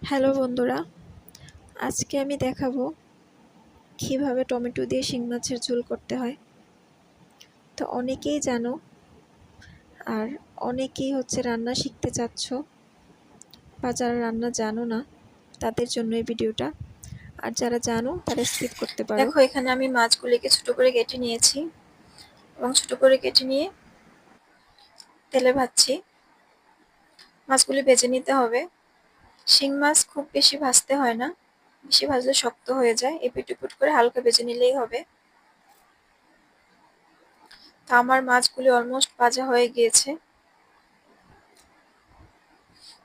Hello বন্ধুরা, আজকে আমি দেখাবো কিভাবে টমেটো দিয়ে শিং মাছের ঝোল করতে হয়। তো অনেকেই জানো, আর অনেকেই রান্না শিখতে চাচ্ছ, বা যারা রান্না জানো না তাদের জন্য এই ভিডিওটা। আর যারা জানো তারা স্কিপ করতে পারো। দেখো, এখানে আমি মাছগুলিকে ছোট করে কেটে নিয়েছি এবং ছোট করে কেটে নিয়ে তেলে ভাজছি। মাছগুলি ভেজে নিতে হবে। শিং মাছ খুব বেশি ভাজতে হয় না, বেশি ভাজলে শক্ত হয়ে যায়। এপিট ওপিট করে হালকা ভেজে নিলেই হবে। তো আমার মাছগুলি অলমোস্ট ভাজা হয়ে গিয়েছে।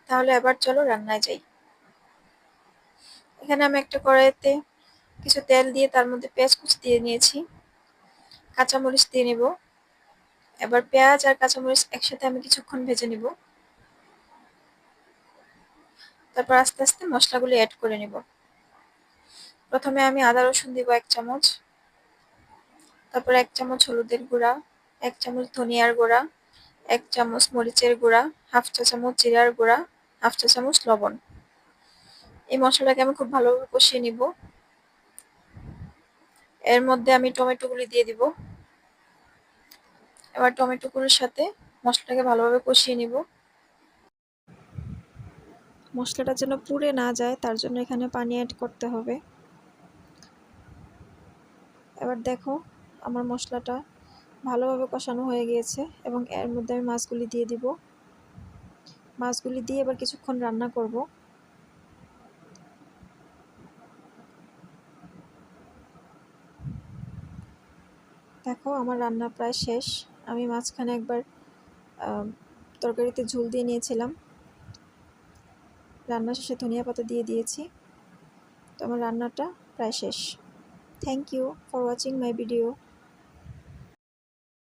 তাহলে এবার চলো রান্নায় যাই। এখানে আমি একটা কড়াইতে কিছু তেল দিয়ে তার মধ্যে পেঁয়াজ কুচি দিয়ে নিয়েছি, কাঁচামরিচ দিয়ে নেব। এবার পেঁয়াজ আর কাঁচামরিচ একসাথে আমি কিছুক্ষণ ভেজে নিব। তারপর আস্তে আস্তে মশলাগুলি অ্যাড করে নেব। প্রথমে আমি আদা রসুন দিব 1 চামচ, তারপর 1 চামচ হলুদের গুঁড়া, 1 চামচ ধনিয়ার গুঁড়া, 1 চামচ মরিচের গুঁড়া, হাফ চা চামচ জিরার গুঁড়া, হাফ চা চামচ লবণ। এই মশলাটাকে আমি খুব ভালোভাবে কষিয়ে নিব। এর মধ্যে আমি টমেটোগুলি দিয়ে দিব। এবার টমেটোগুলোর সাথে মশলাটাকে ভালোভাবে কষিয়ে নিব। মশলাটা যেন পুড়ে না যায় তার জন্য এখানে পানি অ্যাড করতে হবে। এবার দেখো, আমার মশলাটা ভালোভাবে কষানো হয়ে গিয়েছে এবং এর মধ্যে আমি মাছগুলি দিয়ে দিব। মাছগুলি দিয়ে এবার কিছুক্ষণ রান্না করব। দেখো, আমার রান্না প্রায় শেষ। আমি মাঝখানে একবার তরকারিতে ঝোল দিয়ে নিয়েছিলাম। রান্না শেষে ধনিয়া পাতা দিয়ে দিয়েছি। তো আমার রান্নাটা প্রায় শেষ। Thank you for watching my video.